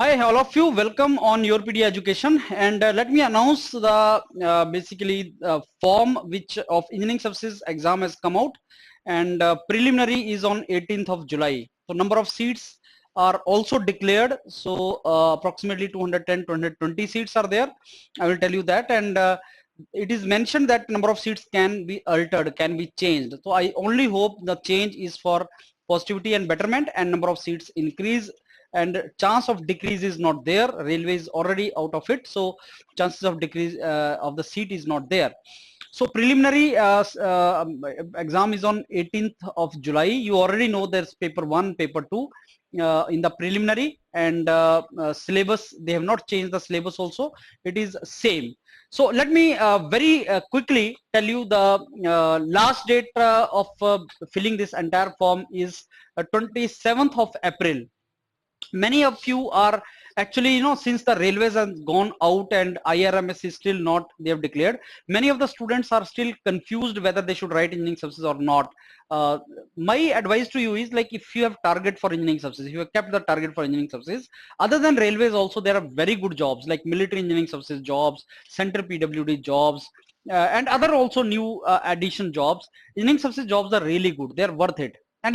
Hi, all of you. Welcome on Your PD Education. And let me announce the basically form which of engineering services exam has come out, and preliminary is on 18th of July. So number of seats are also declared. So approximately 210, 220 seats are there. I will tell you that. And it is mentioned that number of seats can be altered, can be changed. So I only hope the change is for positivity and betterment, and number of seats increase, and chance of decrease is not there. Railway is already out of it, so chances of decrease of the seat is not there. So preliminary exam is on 18th of July. You already know there's paper 1, paper 2 in the preliminary, and syllabus, they have not changed the syllabus also. It is same. So let me very quickly tell you the last date of filling this entire form is 27th of April. Many of you are actually, since the railways have gone out and IRMS is still not, they have declared, many of the students are still confused whether they should write engineering services or not. My advice to you is, like, if you have target for engineering services, if you have kept the target for engineering services, other than railways also there are very good jobs like military engineering services jobs, central PWD jobs, and other also new addition jobs. Engineering services jobs are really good, they are worth it. And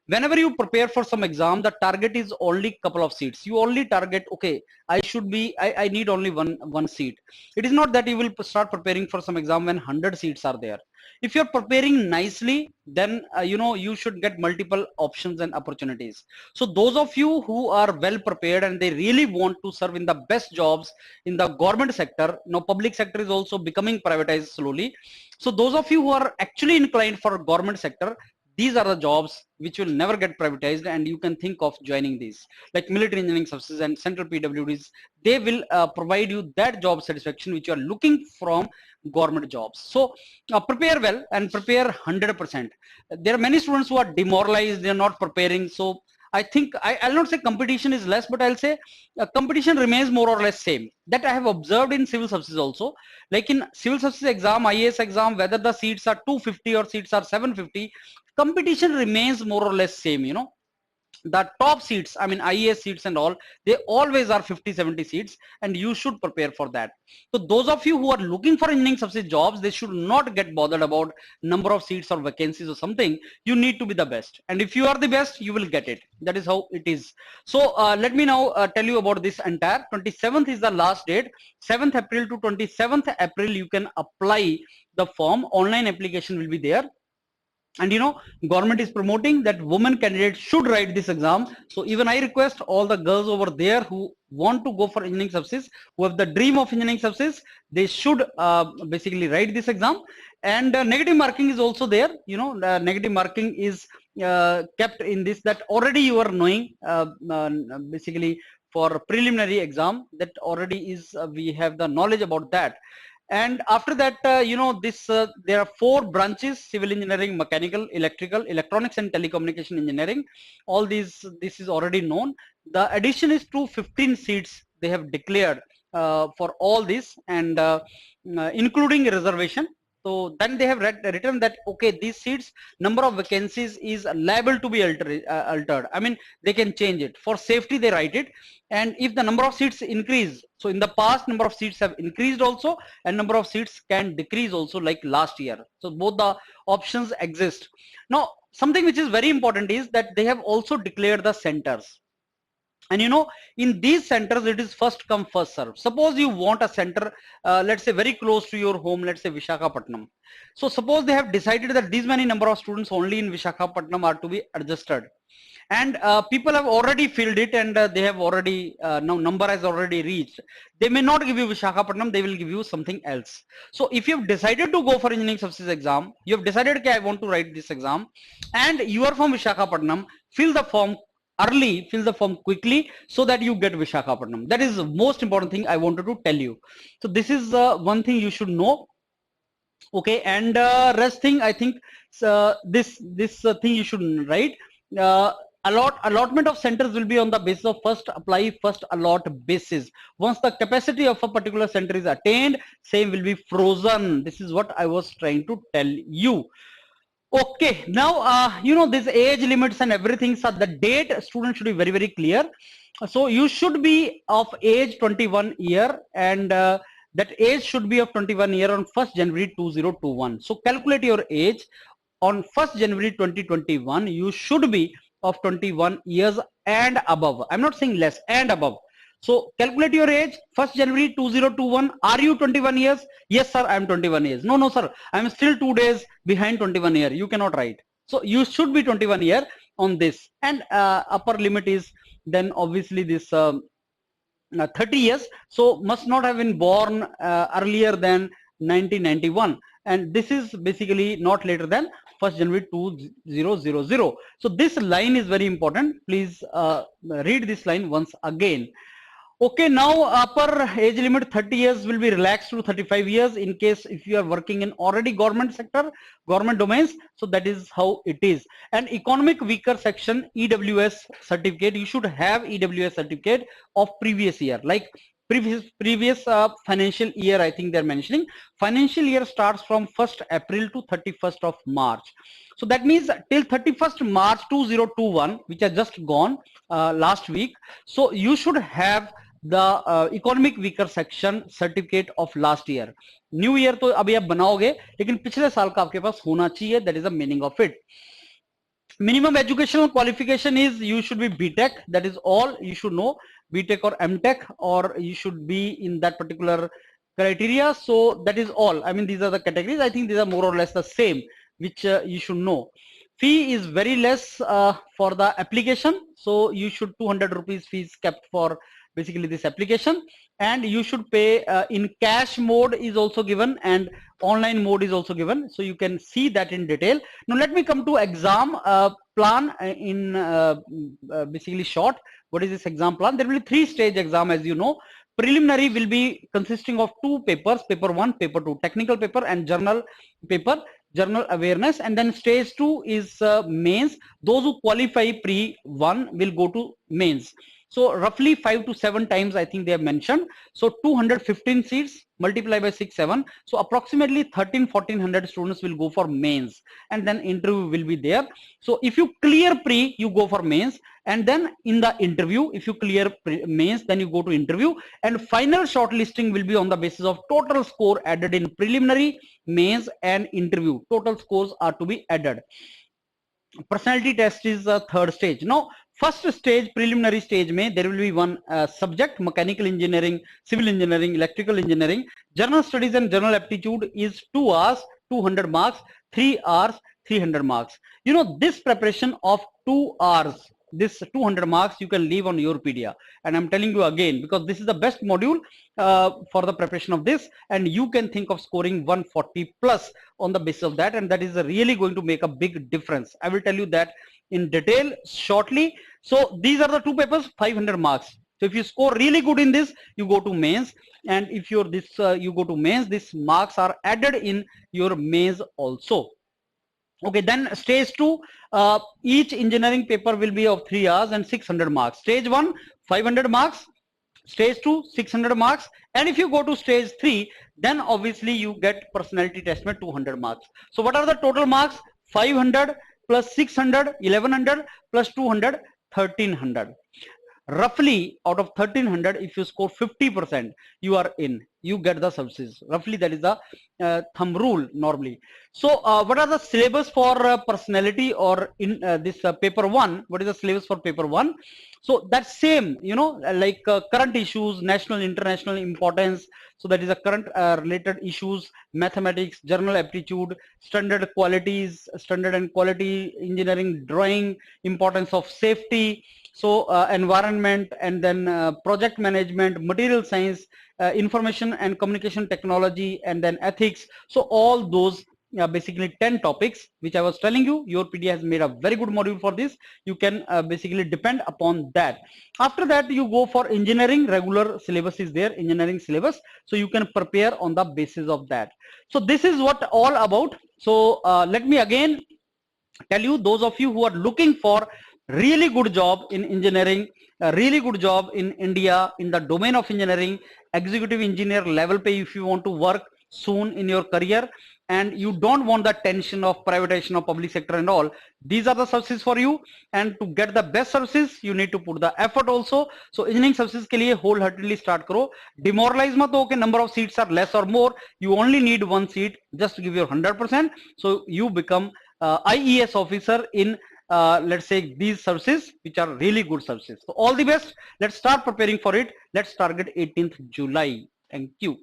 whenever you prepare for some exam, the target is only couple of seats. You only target, okay, I need only one seat. It is not that you will start preparing for some exam when 100 seats are there. If you're preparing nicely, then you should get multiple options and opportunities. So those of you who are well prepared and they really want to serve in the best jobs in the government sector, public sector is also becoming privatized slowly. So those of you who are actually inclined for government sector, these are the jobs which will never get privatized, and you can think of joining these, like military engineering services and central PWDs. They will provide you that job satisfaction which you are looking from government jobs. So prepare well and prepare 100%. There are many students who are demoralized, they are not preparing. So I think I'll not say competition is less, but I'll say competition remains more or less same. That I have observed in civil services also. Like in civil services exam, IAS exam, whether the seats are 250 or seats are 750, competition remains more or less same. The top seats, I mean IAS seats and all, they always are 50-70 seats, and you should prepare for that. So those of you who are looking for engineering subsidy jobs, they should not get bothered about number of seats or vacancies or something. You need to be the best, and if you are the best, you will get it. That is how it is. So let me now tell you about this entire 27th is the last date. 7th April to 27th April you can apply the form. Online application will be there. And government is promoting that women candidates should write this exam. So even I request all the girls over there who want to go for engineering services, who have the dream of engineering services, they should basically write this exam. And negative marking is also there. The negative marking is kept in this, that already you are knowing, basically for preliminary exam, that already is we have the knowledge about that. And after that, this there are 4 branches: civil engineering, mechanical, electrical, electronics and telecommunication engineering. All these, this is already known. The addition is to 15 seats they have declared for all this, and including reservation. So then they have written that, okay, these seats, number of vacancies is liable to be altered. I mean, they can change it. For safety they write it. And if the number of seats increase, so in the past number of seats have increased also, and number of seats can decrease also, like last year. So both the options exist. Now something which is very important is that they have also declared the centers. And in these centers it is first come first serve. Suppose you want a center, let's say very close to your home, let's say Visakhapatnam. So suppose they have decided that these many number of students only in Visakhapatnam are to be adjusted, and people have already filled it, and they have already now number has already reached. They may not give you Visakhapatnam, they will give you something else. So if you have decided to go for engineering services exam, you have decided, okay, I want to write this exam, and you are from Visakhapatnam, fill the form early, fill the form quickly, so that you get Visakhapatnam. That is the most important thing I wanted to tell you. So this is one thing you should know. Okay, and rest thing, I think this thing you should write. uh, allotment of centers will be on the basis of first apply first allot basis. Once the capacity of a particular center is attained, same will be frozen. This is what I was trying to tell you. Okay, now you know this age limits and everything. So the date student should be very clear. So you should be of age 21 year, and that age should be of 21 year on 1st January 2021. So calculate your age on 1st January 2021. You should be of 21 years and above. I'm not saying less, and above. So calculate your age 1st January 2021. Are you 21 years? Yes sir, I am 21 years. No sir, I am still 2 days behind 21 year. You cannot write. So you should be 21 year on this, and upper limit is then obviously this 30 years. So must not have been born earlier than 1991, and this is basically not later than 1st January 2000. So this line is very important. Please read this line once again. Okay, now upper age limit 30 years will be relaxed to 35 years in case if you are working in already government sector, government domains. So that is how it is. And economic weaker section EWS certificate, you should have EWS certificate of previous year, like previous financial year. I think they're mentioning financial year starts from 1st April to 31st of March. So that means till 31st March 2021, which has just gone last week. So you should have the economic weaker section certificate of last year. New year तो अभी आप बनाओगे, लेकिन पिछले साल का आपके पास होना चाहिए. That is the meaning of it. Minimum educational qualification is you should be BTech. That is all you should know. BTech or MTech, or you should be in that particular criteria. So that is all. I mean, these are the categories. I think these are more or less the same, which you should know. Fee is very less for the application. So you should 200 rupees fees kept for basically this application, and you should pay in cash mode is also given, and online mode is also given. So you can see that in detail. Now let me come to exam plan in basically short. What is this exam plan? There will be 3-stage exam, as you know. Preliminary will be consisting of 2 papers, paper 1, paper 2, technical paper and journal paper, general awareness. And then stage 2 is mains. Those who qualify pre 1 will go to mains. So roughly 5 to 7 times I think they have mentioned. So 215 seats multiply by 6, 7. So approximately 1300-1400 students will go for mains, and then interview will be there. So if you clear pre, you go for mains, and then in the interview, if you clear mains, then you go to interview, and final shortlisting will be on the basis of total score added in preliminary, mains and interview. Total scores are to be added. Personality test is the 3rd stage. Now first stage, preliminary stage mein there will be one subject, mechanical engineering, civil engineering, electrical engineering. General studies and general aptitude is 2 hours, 200 marks, 3 hours, 300 marks. You know, this preparation of 2 hours, this 200 marks you can leave on Yourpedia, and I'm telling you again, because this is the best module for the preparation of this, and you can think of scoring 140 plus on the basis of that, and that is really going to make a big difference. I will tell you that in detail shortly. So these are the 2 papers, 500 marks. So if you score really good in this, you go to mains, and if you're this you go to mains, these marks are added in your mains also. Okay, then stage 2, each engineering paper will be of 3 hours and 600 marks. Stage 1, 500 marks. Stage 2, 600 marks. And if you go to stage 3, then obviously you get personality test में 200 marks. So what are the total marks? 500 plus 600, 1100 plus 200, 1300. Roughly out of 1300, if you score 50%, you are in, you get the services. Roughly that is the thumb rule normally. So what are the syllabus for personality, or in this paper 1? What is the syllabus for paper 1? So that's same, you know, like current issues, national, international importance. So that is a current related issues, mathematics, general aptitude, standard qualities, standard and quality, engineering, drawing, importance of safety. So environment, and then project management, material science, information and communication technology, and then ethics. So all those basically 10 topics which I was telling you. Yourpedia has made a very good module for this. You can basically depend upon that. After that, you go for engineering. Regular syllabus is there, engineering syllabus, so you can prepare on the basis of that. So this is what all about. So let me again tell you, those of you who are looking for really good job in engineering, a really good job in India in the domain of engineering, executive engineer level pay, if you want to work soon in your career, and you don't want the tension of privatization of public sector and all, these are the services for you. And to get the best services you need to put the effort also. So engineering services के लिए wholeheartedly start करो, demoralize मत हो कि number of seats are less or more, you only need one seat, just give your 100%, so you become IES officer in let's say these services which are really good services. So all the best, let's start preparing for it, let's target 18th July. Thank you.